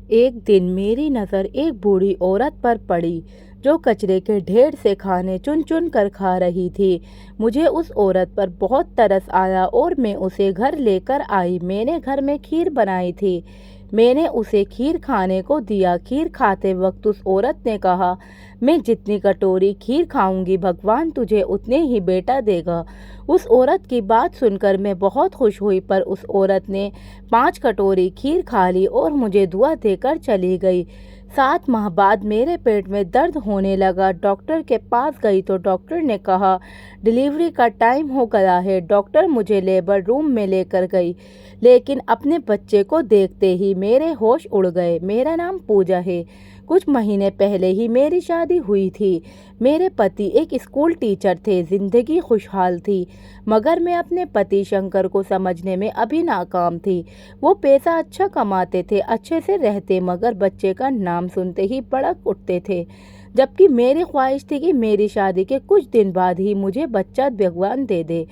एक दिन मेरी नज़र एक बूढ़ी औरत पर पड़ी जो कचरे के ढेर से खाने चुन चुन कर खा रही थी। मुझे उस औरत पर बहुत तरस आया और मैं उसे घर लेकर आई। मैंने घर में खीर बनाई थी। मैंने उसे खीर खाने को दिया। खीर खाते वक्त उस औरत ने कहा, मैं जितनी कटोरी खीर खाऊंगी भगवान तुझे उतने ही बेटा देगा। उस औरत की बात सुनकर मैं बहुत खुश हुई, पर उस औरत ने 5 कटोरी खीर खा ली और मुझे दुआ देकर चली गई। 7 माह बाद मेरे पेट में दर्द होने लगा। डॉक्टर के पास गई तो डॉक्टर ने कहा डिलीवरी का टाइम हो गया है। डॉक्टर मुझे लेबर रूम में लेकर गई, लेकिन अपने बच्चे को देखते ही मेरे होश उड़ गए। मेरा नाम पूजा है। कुछ महीने पहले ही मेरी शादी हुई थी। मेरे पति एक स्कूल टीचर थे। जिंदगी खुशहाल थी, मगर मैं अपने पति शंकर को समझने में अभी नाकाम थी। वो पैसा अच्छा कमाते थे, अच्छे से रहते, मगर बच्चे का नाम सुनते ही भड़क उठते थे। जबकि मेरी ख्वाहिश थी कि मेरी शादी के कुछ दिन बाद ही मुझे बच्चा भगवान दे दे,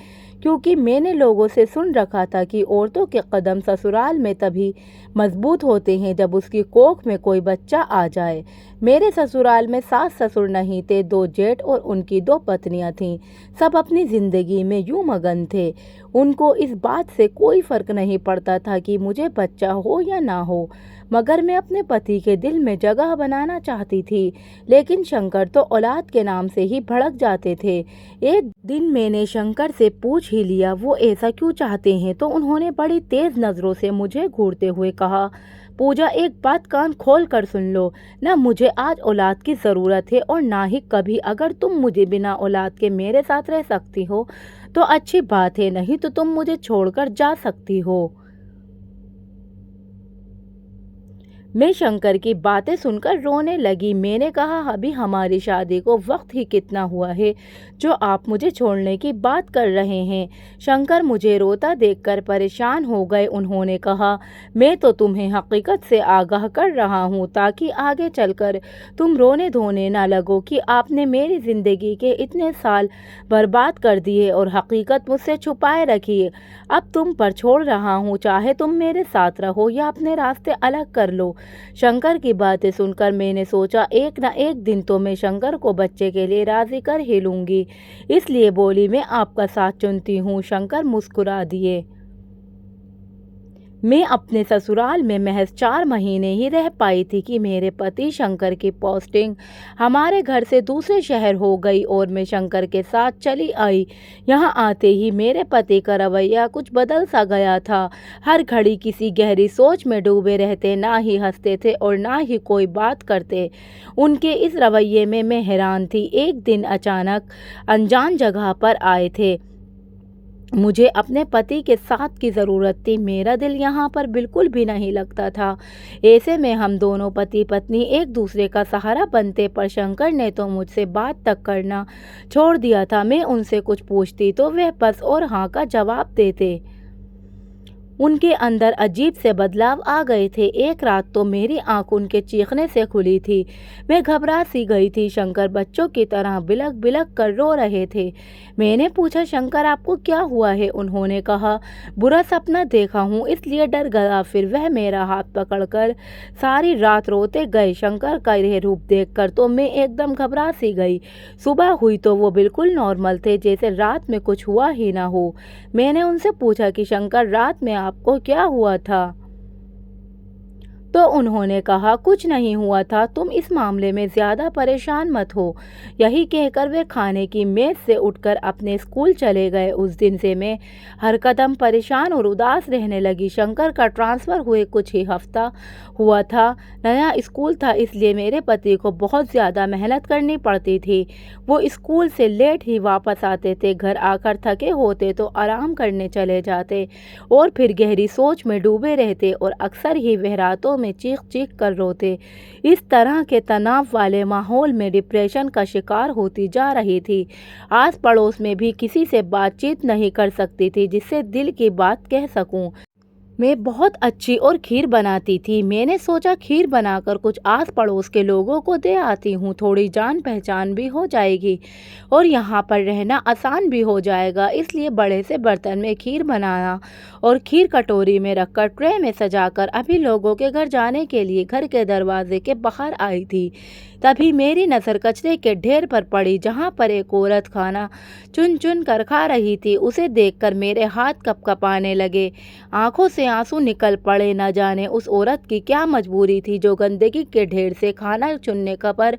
क्योंकि मैंने लोगों से सुन रखा था कि औरतों के कदम ससुराल में तभी मजबूत होते हैं जब उसकी कोख में कोई बच्चा आ जाए। मेरे ससुराल में सास ससुर नहीं थे, 2 जेठ और उनकी 2 पत्नियां थीं। सब अपनी जिंदगी में यूं मगन थे, उनको इस बात से कोई फर्क नहीं पड़ता था कि मुझे बच्चा हो या ना हो। मगर मैं अपने पति के दिल में जगह बनाना चाहती थी, लेकिन शंकर तो औलाद के नाम से ही भड़क जाते थे। एक दिन मैंने शंकर से पूछ ही लिया वो ऐसा क्यों चाहते हैं, तो उन्होंने बड़ी तेज नज़रों से मुझे घूरते हुए कहा, पूजा एक बात कान खोल कर सुन लो, ना मुझे आज औलाद की ज़रूरत है और ना ही कभी। अगर तुम मुझे बिना औलाद के मेरे साथ रह सकती हो तो अच्छी बात है, नहीं तो तुम मुझे छोड़कर जा सकती हो। मैं शंकर की बातें सुनकर रोने लगी। मैंने कहा अभी हमारी शादी को वक्त ही कितना हुआ है जो आप मुझे छोड़ने की बात कर रहे हैं। शंकर मुझे रोता देखकर परेशान हो गए। उन्होंने कहा मैं तो तुम्हें हकीकत से आगाह कर रहा हूँ ताकि आगे चलकर तुम रोने धोने ना लगो कि आपने मेरी ज़िंदगी के इतने साल बर्बाद कर दिए और हकीकत मुझसे छुपाए रखी। अब तुम पर छोड़ रहा हूँ, चाहे तुम मेरे साथ रहो या अपने रास्ते अलग कर लो। शंकर की बातें सुनकर मैंने सोचा एक ना एक दिन तो मैं शंकर को बच्चे के लिए राजी कर ही लूंगी। इसलिए बोली मैं आपका साथ चुनती हूँ। शंकर मुस्कुरा दिए। मैं अपने ससुराल में महज 4 महीने ही रह पाई थी कि मेरे पति शंकर की पोस्टिंग हमारे घर से दूसरे शहर हो गई और मैं शंकर के साथ चली आई। यहाँ आते ही मेरे पति का रवैया कुछ बदल सा गया था। हर घड़ी किसी गहरी सोच में डूबे रहते, ना ही हंसते थे और ना ही कोई बात करते। उनके इस रवैये में मैं हैरान थी। एक दिन अचानक अनजान जगह पर आए थे। मुझे अपने पति के साथ की ज़रूरत थी। मेरा दिल यहाँ पर बिल्कुल भी नहीं लगता था। ऐसे में हम दोनों पति पत्नी एक दूसरे का सहारा बनते, पर शंकर ने तो मुझसे बात तक करना छोड़ दिया था। मैं उनसे कुछ पूछती तो वह बस और हाँ का जवाब देते। उनके अंदर अजीब से बदलाव आ गए थे। एक रात तो मेरी आंख उनके चीखने से खुली थी। मैं घबरा सी गई थी। शंकर बच्चों की तरह बिलक बिलक कर रो रहे थे। मैंने पूछा शंकर आपको क्या हुआ है? उन्होंने कहा बुरा सपना देखा हूँ इसलिए डर गया। फिर वह मेरा हाथ पकड़कर सारी रात रोते गए। शंकर का यह रूप देखकर तो मैं एकदम घबरा सी गई। सुबह हुई तो वो बिल्कुल नॉर्मल थे, जैसे रात में कुछ हुआ ही ना हो। मैंने उनसे पूछा कि शंकर रात में आपको क्या हुआ था? तो उन्होंने कहा कुछ नहीं हुआ था, तुम इस मामले में ज़्यादा परेशान मत हो। यही कहकर वे खाने की मेज़ से उठकर अपने स्कूल चले गए। उस दिन से मैं हर कदम परेशान और उदास रहने लगी। शंकर का ट्रांसफ़र हुए कुछ ही हफ्ता हुआ था। नया स्कूल था, इसलिए मेरे पति को बहुत ज़्यादा मेहनत करनी पड़ती थी। वो स्कूल से लेट ही वापस आते थे। घर आकर थके होते तो आराम करने चले जाते और फिर गहरी सोच में डूबे रहते और अक्सर ही वह रातों में चीख चीख कर रोते। इस तरह के तनाव वाले माहौल में डिप्रेशन का शिकार होती जा रही थी। आस पड़ोस में भी किसी से बातचीत नहीं कर सकती थी जिससे दिल की बात कह सकूं। मैं बहुत अच्छी और खीर बनाती थी। मैंने सोचा खीर बनाकर कुछ आस पड़ोस के लोगों को दे आती हूँ, थोड़ी जान पहचान भी हो जाएगी और यहाँ पर रहना आसान भी हो जाएगा। इसलिए बड़े से बर्तन में खीर बनाया और खीर कटोरी में रखकर ट्रे में सजाकर अभी लोगों के घर जाने के लिए घर के दरवाजे के बाहर आई थी। तभी मेरी नज़र कचरे के ढेर पर पड़ी, जहाँ पर एक औरत खाना चुन चुन कर खा रही थी। उसे देखकर मेरे हाथ कँपकँपाने लगे, आंखों से आंसू निकल पड़े। न जाने उस औरत की क्या मजबूरी थी जो गंदगी के ढेर से खाना चुनने का पर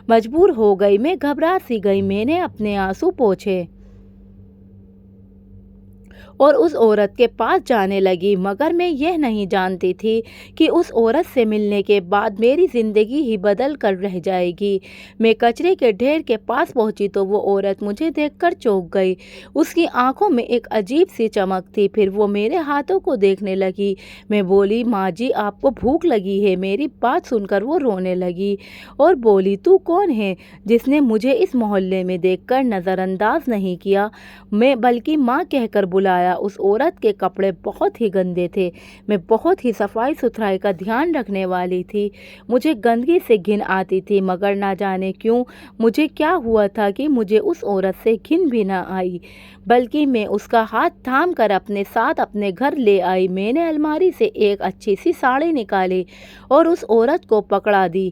मजबूर हो गई। मैं घबरा सी गई। मैंने अपने आंसू पोंछे और उस औरत के पास जाने लगी, मगर मैं यह नहीं जानती थी कि उस औरत से मिलने के बाद मेरी ज़िंदगी ही बदल कर रह जाएगी। मैं कचरे के ढेर के पास पहुंची तो वो औरत मुझे देखकर चौंक गई। उसकी आंखों में एक अजीब सी चमक थी। फिर वो मेरे हाथों को देखने लगी। मैं बोली, माँ जी, आपको भूख लगी है? मेरी बात सुनकर वो रोने लगी और बोली, तू कौन है जिसने मुझे इस मोहल्ले में देखकर नज़रअंदाज नहीं किया, मैं बल्कि माँ कहकर बुलाया। उस औरत के कपड़े बहुत ही गंदे थे। मैं बहुत ही सफाई सुथराई का ध्यान रखने वाली थी। मुझे गंदगी से घिन आती थी, मगर ना जाने क्यों मुझे क्या हुआ था कि मुझे उस औरत से घिन भी ना आई, बल्कि मैं उसका हाथ थाम कर अपने साथ अपने घर ले आई। मैंने अलमारी से एक अच्छी सी साड़ी निकाली और उस औरत को पकड़ा दी।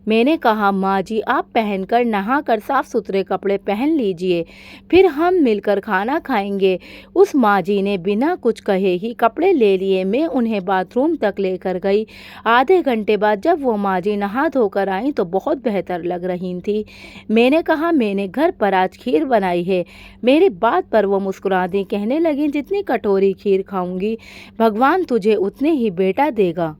मैंने कहा, माँ जी, आप पहनकर नहाकर साफ सुथरे कपड़े पहन लीजिए, फिर हम मिलकर खाना खाएंगे। उस माँ जी ने बिना कुछ कहे ही कपड़े ले लिए। मैं उन्हें बाथरूम तक लेकर गई। आधे घंटे बाद जब वो माँ जी नहा धोकर आई तो बहुत बेहतर लग रही थी। मैंने कहा, मैंने घर पर आज खीर बनाई है। मेरी बात पर वो मुस्कुरा दी, कहने लगी, जितनी कटोरी खीर खाऊंगी भगवान तुझे उतने ही बेटा देगा।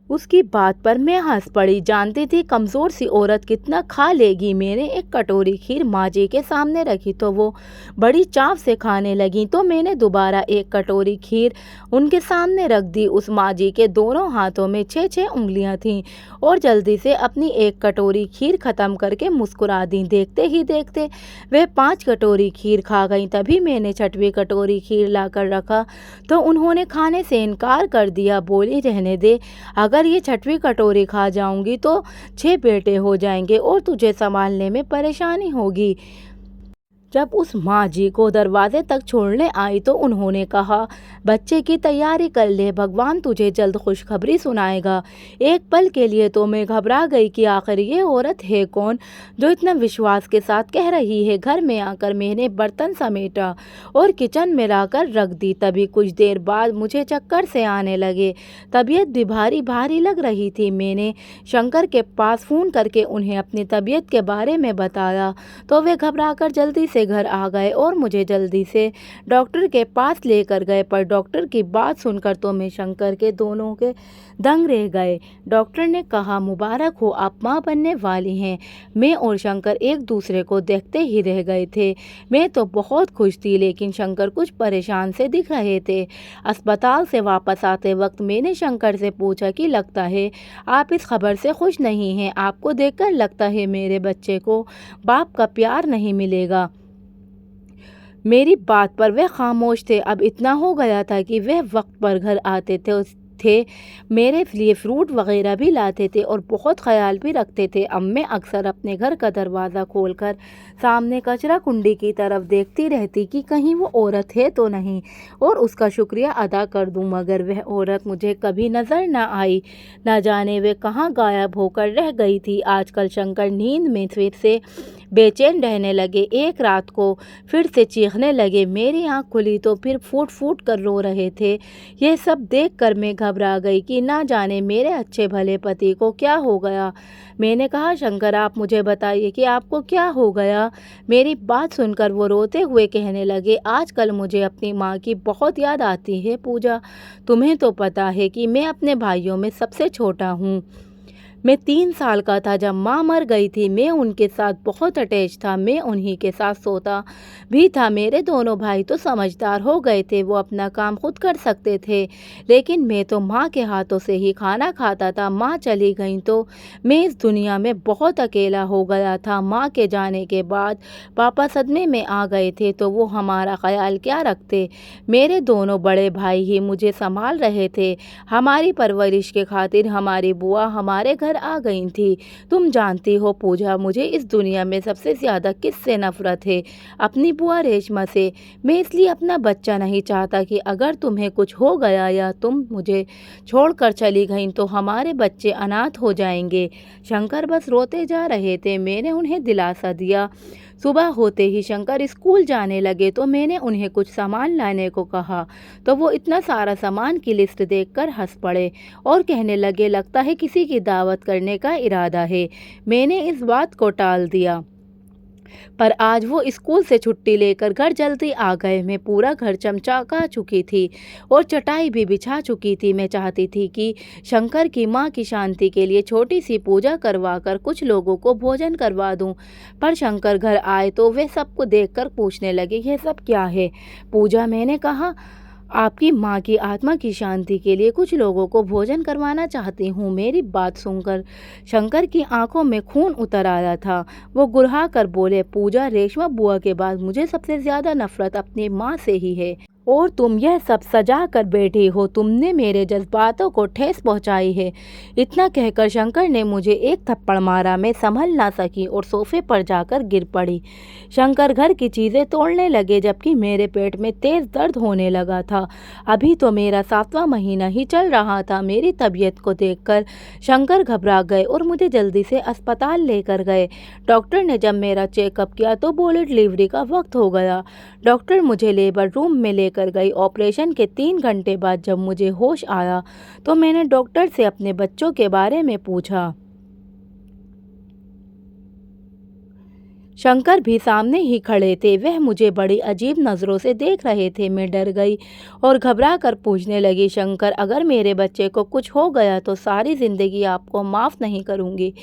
उसकी बात पर मैं हंस पड़ी। जानती थी कमज़ोर सी औरत कितना खा लेगी। मैंने एक कटोरी खीर माँ जी के सामने रखी तो वो बड़ी चाव से खाने लगी। तो मैंने दोबारा एक कटोरी खीर उनके सामने रख दी। उस माँ जी के दोनों हाथों में 6-6 उंगलियां थीं और जल्दी से अपनी एक कटोरी खीर ख़त्म करके मुस्कुरा दी। देखते ही देखते वह 5 कटोरी खीर खा गईं। तभी मैंने 6वीं कटोरी खीर लाकर रखा तो उन्होंने खाने से इनकार कर दिया। बोली, रहने दे, अगर ये 6वीं कटोरी खा जाऊंगी तो 6 बेटे हो जाएंगे और तुझे संभालने में परेशानी होगी। जब उस माँ जी को दरवाजे तक छोड़ने आई तो उन्होंने कहा, बच्चे की तैयारी कर ले, भगवान तुझे जल्द खुशखबरी सुनाएगा। एक पल के लिए तो मैं घबरा गई कि आखिर ये औरत है कौन जो इतना विश्वास के साथ कह रही है। घर में आकर मैंने बर्तन समेटा और किचन में लाकर रख दी। तभी कुछ देर बाद मुझे चक्कर से आने लगे, तबीयत भी भारी भारी लग रही थी। मैंने शंकर के पास फ़ोन करके उन्हें अपनी तबीयत के बारे में बताया तो वे घबराकर जल्दी से घर आ गए और मुझे जल्दी से डॉक्टर के पास लेकर गए। पर डॉक्टर की बात सुनकर तो मैं शंकर के दोनों के दंग रह गए। डॉक्टर ने कहा, मुबारक हो, आप माँ बनने वाली हैं। मैं और शंकर एक दूसरे को देखते ही रह गए थे। मैं तो बहुत खुश थी, लेकिन शंकर कुछ परेशान से दिख रहे थे। अस्पताल से वापस आते वक्त मैंने शंकर से पूछा कि लगता है आप इस खबर से खुश नहीं हैं। आपको देखकर लगता है मेरे बच्चे को बाप का प्यार नहीं मिलेगा। मेरी बात पर वह खामोश थे। अब इतना हो गया था कि वह वक्त पर घर आते थे, मेरे लिए फ्रूट वगैरह भी लाते थे और बहुत ख्याल भी रखते थे। अब मैं अक्सर अपने घर का दरवाज़ा खोलकर सामने कचरा कुंडी की तरफ देखती रहती कि कहीं वो औरत है तो नहीं और उसका शुक्रिया अदा कर दूं, मगर वह औरत मुझे कभी नज़र न आई। न जाने वे कहाँ गायब होकर रह गई थी। आजकल शंकर नींद में फिर से बेचैन रहने लगे। एक रात को फिर से चीखने लगे। मेरी आँख खुली तो फिर फूट फूट कर रो रहे थे। यह सब देखकर मैं घबरा गई कि ना जाने मेरे अच्छे भले पति को क्या हो गया। मैंने कहा, शंकर, आप मुझे बताइए कि आपको क्या हो गया। मेरी बात सुनकर वो रोते हुए कहने लगे, आजकल मुझे अपनी माँ की बहुत याद आती है पूजा। तुम्हें तो पता है कि मैं अपने भाइयों में सबसे छोटा हूँ। मैं 3 साल का था जब माँ मर गई थी। मैं उनके साथ बहुत अटैच था। मैं उन्हीं के साथ सोता भी था। मेरे दोनों भाई तो समझदार हो गए थे, वो अपना काम खुद कर सकते थे, लेकिन मैं तो माँ के हाथों से ही खाना खाता था। माँ चली गई तो मैं इस दुनिया में बहुत अकेला हो गया था। माँ के जाने के बाद पापा सदमे में आ गए थे, तो वो हमारा ख्याल क्या रखते। मेरे दोनों बड़े भाई ही मुझे संभाल रहे थे। हमारी परवरिश के खातिर हमारी बुआ हमारे घर आ गई थी। तुम जानती हो पूजा, मुझे इस दुनिया में सबसे ज़्यादा किससे नफ़रत है? अपनी बुआ रेशमा से। मैं इसलिए अपना बच्चा नहीं चाहता कि अगर तुम्हें कुछ हो गया या तुम मुझे छोड़कर चली गईं तो हमारे बच्चे अनाथ हो जाएंगे। शंकर बस रोते जा रहे थे। मैंने उन्हें दिलासा दिया। सुबह होते ही शंकर स्कूल जाने लगे तो मैंने उन्हें कुछ सामान लाने को कहा, तो वो इतना सारा सामान की लिस्ट देखकर हंस पड़े और कहने लगे, लगता है किसी की दावत करने का इरादा है। मैंने इस बात को टाल दिया, पर आज वो स्कूल से छुट्टी लेकर घर जल्दी आ गए। मैं पूरा घर चमचका चुकी थी और चटाई भी बिछा चुकी थी। मैं चाहती थी कि शंकर की माँ की शांति के लिए छोटी सी पूजा करवाकर कुछ लोगों को भोजन करवा दूं, पर शंकर घर आए तो वे सबको देखकर पूछने लगे, यह सब क्या है? पूजा, मैंने कहा, आपकी माँ की आत्मा की शांति के लिए कुछ लोगों को भोजन करवाना चाहती हूँ। मेरी बात सुनकर शंकर की आंखों में खून उतर आया था। वो गुर्रा कर बोले, पूजा, रेशमा बुआ के बाद मुझे सबसे ज्यादा नफरत अपनी माँ से ही है और तुम यह सब सजा कर बैठी हो। तुमने मेरे जज्बातों को ठेस पहुंचाई है। इतना कहकर शंकर ने मुझे एक थप्पड़ मारा। मैं संभल ना सकी और सोफे पर जाकर गिर पड़ी। शंकर घर की चीज़ें तोड़ने लगे जबकि मेरे पेट में तेज दर्द होने लगा था। अभी तो मेरा 7वां महीना ही चल रहा था। मेरी तबीयत को देखकर शंकर घबरा गए और मुझे जल्दी से अस्पताल लेकर गए। डॉक्टर ने जब मेरा चेकअप किया तो बोले डिलीवरी का वक्त हो गया। डॉक्टर मुझे लेबर रूम में लेकर गई। ऑपरेशन के 3 घंटे बाद जब मुझे होश आया तो मैंने डॉक्टर से अपने बच्चों के बारे में पूछा। शंकर भी सामने ही खड़े थे। वह मुझे बड़ी अजीब नज़रों से देख रहे थे। मैं डर गई और घबरा कर पूछने लगी, शंकर, अगर मेरे बच्चे को कुछ हो गया तो सारी ज़िंदगी आपको माफ़ नहीं करूँगी।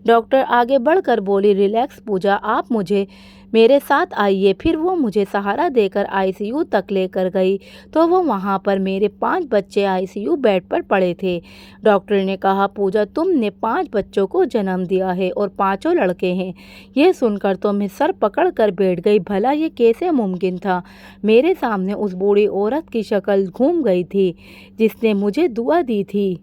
डॉक्टर आगे बढ़कर बोली, रिलैक्स पूजा, आप मुझे मेरे साथ आइए। फिर वो मुझे सहारा देकर आईसीयू तक लेकर गई तो वो वहाँ पर मेरे 5 बच्चे आईसीयू बेड पर पड़े थे। डॉक्टर ने कहा, पूजा, तुमने 5 बच्चों को जन्म दिया है और 5 लड़के हैं। ये सुनकर तो मैं सर पकड़ कर बैठ गई। भला ये कैसे मुमकिन था? मेरे सामने उस बूढ़ी औरत की शक्ल घूम गई थी जिसने मुझे दुआ दी थी।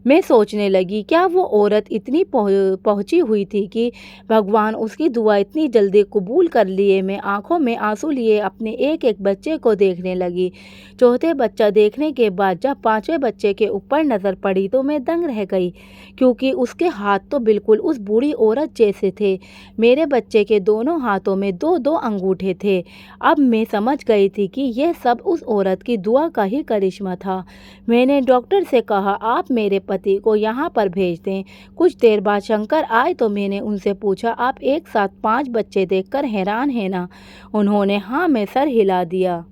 मैं सोचने लगी, क्या वो औरत इतनी पहुंची हुई थी कि भगवान उसकी दुआ इतनी जल्दी कबूल कर लिए। मैं आंखों में आंसू लिए अपने एक एक बच्चे को देखने लगी। चौथे बच्चा देखने के बाद जब 5वें बच्चे के ऊपर नज़र पड़ी तो मैं दंग रह गई, क्योंकि उसके हाथ तो बिल्कुल उस बूढ़ी औरत जैसे थे। मेरे बच्चे के दोनों हाथों में 2-2 अंगूठे थे। अब मैं समझ गई थी कि यह सब उस औरत की दुआ का ही करिश्मा था। मैंने डॉक्टर से कहा, आप मेरे पति को यहाँ पर भेज दें। कुछ देर बाद शंकर आए तो मैंने उनसे पूछा, आप एक साथ 5 बच्चे देखकर हैरान हैं ना? उन्होंने हाँ में सर हिला दिया।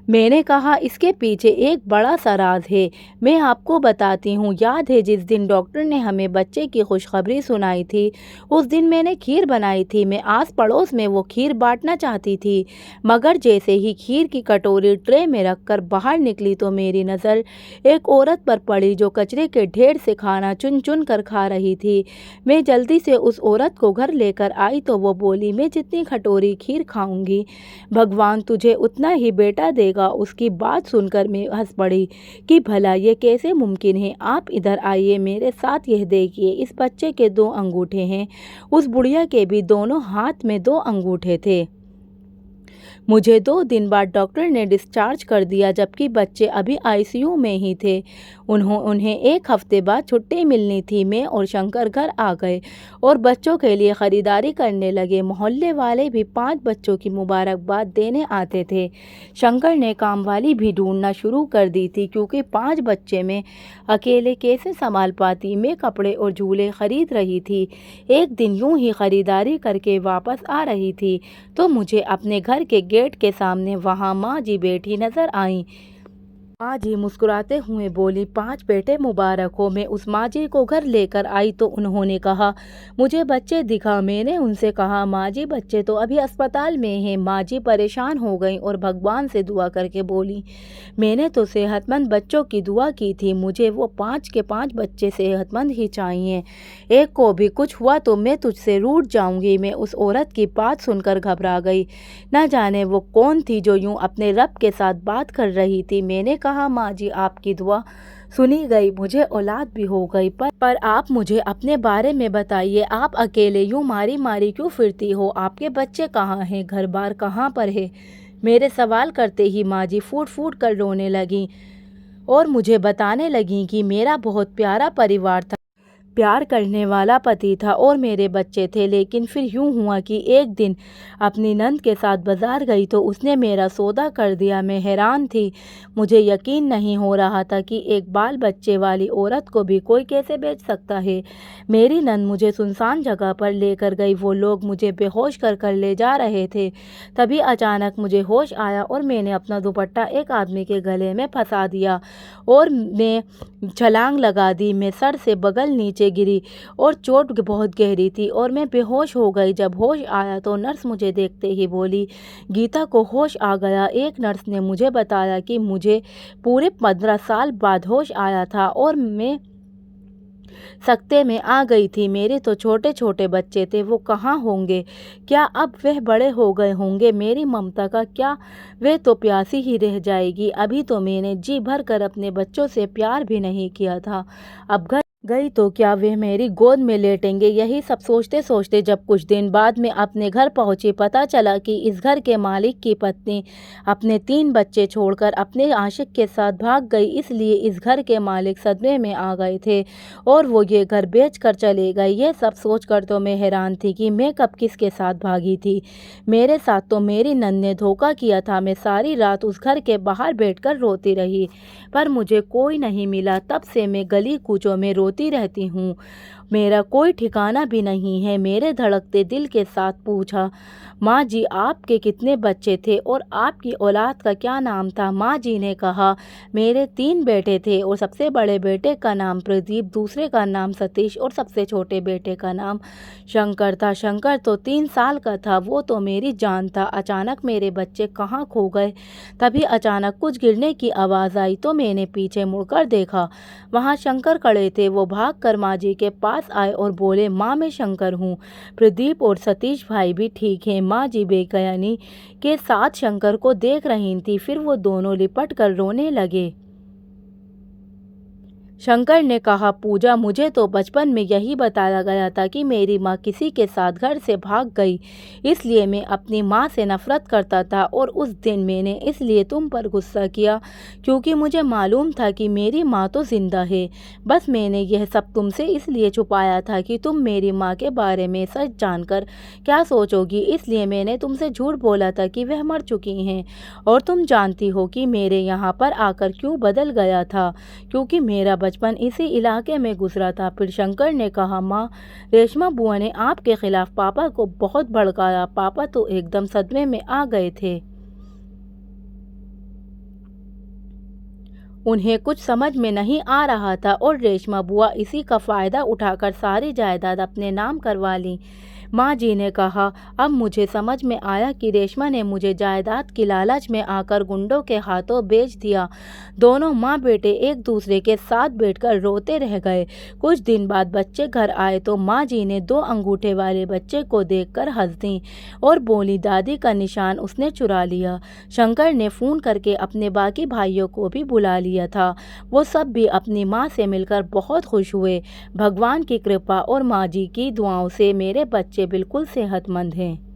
मैंने कहा, इसके पीछे एक बड़ा सा राज है, मैं आपको बताती हूँ। याद है जिस दिन डॉक्टर ने हमें बच्चे की खुशखबरी सुनाई थी, उस दिन मैंने खीर बनाई थी। मैं आस पड़ोस में वो खीर बांटना चाहती थी, मगर जैसे ही खीर की कटोरी ट्रे में रखकर बाहर निकली तो मेरी नज़र एक औरत पर पड़ी जो कचरे के ढेर से खाना चुन चुन कर खा रही थी। मैं जल्दी से उस औरत को घर लेकर आई तो वो बोली, मैं जितनी कटोरी खीर खाऊंगी भगवान तुझे उतना ही बेटा देगा। उसकी बात सुनकर मैं हंस पड़ी कि भला ये कैसे मुमकिन है। आप इधर आइए मेरे साथ, यह देखिए, इस बच्चे के 2 अंगूठे हैं। उस बुढ़िया के भी दोनों हाथ में 2 अंगूठे थे। मुझे 2 दिन बाद डॉक्टर ने डिस्चार्ज कर दिया, जबकि बच्चे अभी आईसीयू में ही थे। उन्हें 1 हफ्ते बाद छुट्टी मिलनी थी। मैं और शंकर घर आ गए और बच्चों के लिए ख़रीदारी करने लगे। मोहल्ले वाले भी 5 बच्चों की मुबारकबाद देने आते थे। शंकर ने कामवाली भी ढूंढना शुरू कर दी थी, क्योंकि 5 बच्चे मैं अकेले कैसे संभाल पाती। मैं कपड़े और झूले खरीद रही थी। एक दिन यूं ही ख़रीदारी करके वापस आ रही थी तो मुझे अपने घर के गेट के सामने वहाँ माँ जी बैठी नज़र आईं। माँ जी मुस्कुराते हुए बोली, 5 बेटे मुबारक हो। मैं उस माँ जी को घर लेकर आई तो उन्होंने कहा, मुझे बच्चे दिखा। मैंने उनसे कहा, माँ जी बच्चे तो अभी अस्पताल में हैं। माँ जी परेशान हो गई और भगवान से दुआ करके बोली, मैंने तो सेहतमंद बच्चों की दुआ की थी, मुझे वो 5 के 5 बच्चे सेहतमंद ही चाहिए। एक को भी कुछ हुआ तो मैं तुझसे रूठ जाऊंगी। मैं उस औरत की बात सुनकर घबरा गई। न जाने वो कौन थी जो यूं अपने रब के साथ बात कर रही थी। मैंने कहा, माँ जी आपकी दुआ सुनी गई, मुझे औलाद भी हो गई, पर आप मुझे अपने बारे में बताइए। आप अकेले यूं मारी मारी क्यों फिरती हो? आपके बच्चे कहाँ हैं? घर बार कहाँ पर है? मेरे सवाल करते ही माँ जी फूट फूट कर रोने लगी और मुझे बताने लगी कि मेरा बहुत प्यारा परिवार था, प्यार करने वाला पति था और मेरे बच्चे थे। लेकिन फिर यूं हुआ कि एक दिन अपनी नंद के साथ बाजार गई तो उसने मेरा सौदा कर दिया। मैं हैरान थी, मुझे यकीन नहीं हो रहा था कि एक बाल बच्चे वाली औरत को भी कोई कैसे बेच सकता है। मेरी नंद मुझे सुनसान जगह पर लेकर गई। वो लोग मुझे बेहोश कर ले जा रहे थे। तभी अचानक मुझे होश आया और मैंने अपना दुपट्टा एक आदमी के गले में फंसा दिया और मैं छलांग लगा दी। मैं सर से बगल नीचे गिरी और चोट बहुत गहरी थी और मैं बेहोश हो गई। जब होश आया तो नर्स मुझे देखते ही बोली, गीता को होश आ गया। एक नर्स ने मुझे बताया कि मुझे पूरे 15 साल बाद होश आया था और मैं सकते में आ गई थी। मेरे तो छोटे छोटे बच्चे थे, वो कहाँ होंगे? क्या अब वह बड़े हो गए होंगे? मेरी ममता का क्या वे तो प्यासी ही रह जाएगी? अभी तो मैंने जी भर कर अपने बच्चों से प्यार भी नहीं किया था, अब घर गई तो क्या वे मेरी गोद में लेटेंगे? यही सब सोचते सोचते जब कुछ दिन बाद में अपने घर पहुंची, पता चला कि इस घर के मालिक की पत्नी अपने 3 बच्चे छोड़कर अपने आशिक के साथ भाग गई। इसलिए इस घर के मालिक सदमे में आ गए थे और वो ये घर बेच कर चले गए। ये सब सोचकर तो मैं हैरान थी कि मैं कब किसके साथ भागी थी। मेरे साथ तो मेरी नंद ने धोखा किया था। मैं सारी रात उस घर के बाहर बैठकर रोती रही, पर मुझे कोई नहीं मिला। तब से मैं गली कूचों में रोती रहती हूँ, मेरा कोई ठिकाना भी नहीं है। मेरे धड़कते दिल के साथ पूछा, माँ जी आपके कितने बच्चे थे और आपकी औलाद का क्या नाम था? माँ जी ने कहा, मेरे 3 बेटे थे और सबसे बड़े बेटे का नाम प्रदीप, दूसरे का नाम सतीश और सबसे छोटे बेटे का नाम शंकर था। शंकर तो 3 साल का था, वो तो मेरी जान था। अचानक मेरे बच्चे कहाँ खो गए? तभी अचानक कुछ गिरने की आवाज़ आई तो मैंने पीछे मुड़कर देखा, वहाँ शंकर खड़े थे। वो भागकर माँ जी के पास आए और बोले, माँ मैं शंकर हूँ, प्रदीप और सतीश भाई भी ठीक हैं। माँ जी बेकयानी के साथ शंकर को देख रही थी, फिर वो दोनों लिपट कर रोने लगे। शंकर ने कहा, पूजा मुझे तो बचपन में यही बताया गया था कि मेरी माँ किसी के साथ घर से भाग गई, इसलिए मैं अपनी माँ से नफरत करता था और उस दिन मैंने इसलिए तुम पर गुस्सा किया क्योंकि मुझे मालूम था कि मेरी माँ तो जिंदा है। बस मैंने यह सब तुमसे इसलिए छुपाया था कि तुम मेरी माँ के बारे में सच जानकर क्या सोचोगी, इसलिए मैंने तुमसे झूठ बोला था कि वह मर चुकी हैं। और तुम जानती हो कि मेरे यहाँ पर आकर क्यों बदल गया था, क्योंकि मेरा बचपन इसी इलाके में गुजरा था। फिर शंकर ने कहा, माँ रेशमा बुआ ने आपके खिलाफ पापा को बहुत भड़काया। पापा तो एकदम सदमे में आ गए थे, उन्हें कुछ समझ में नहीं आ रहा था और रेशमा बुआ इसी का फायदा उठाकर सारी जायदाद अपने नाम करवा ली। माँ जी ने कहा, अब मुझे समझ में आया कि रेशमा ने मुझे जायदाद की लालच में आकर गुंडों के हाथों बेच दिया। दोनों माँ बेटे एक दूसरे के साथ बैठकर रोते रह गए। कुछ दिन बाद बच्चे घर आए तो माँ जी ने 2 अंगूठे वाले बच्चे को देखकर हंस दी और बोली, दादी का निशान उसने चुरा लिया। शंकर ने फ़ोन करके अपने बाकी भाइयों को भी बुला लिया था। वो सब भी अपनी माँ से मिलकर बहुत खुश हुए। भगवान की कृपा और माँ जी की दुआओं से मेरे बच्चे बिल्कुल सेहतमंद हैं।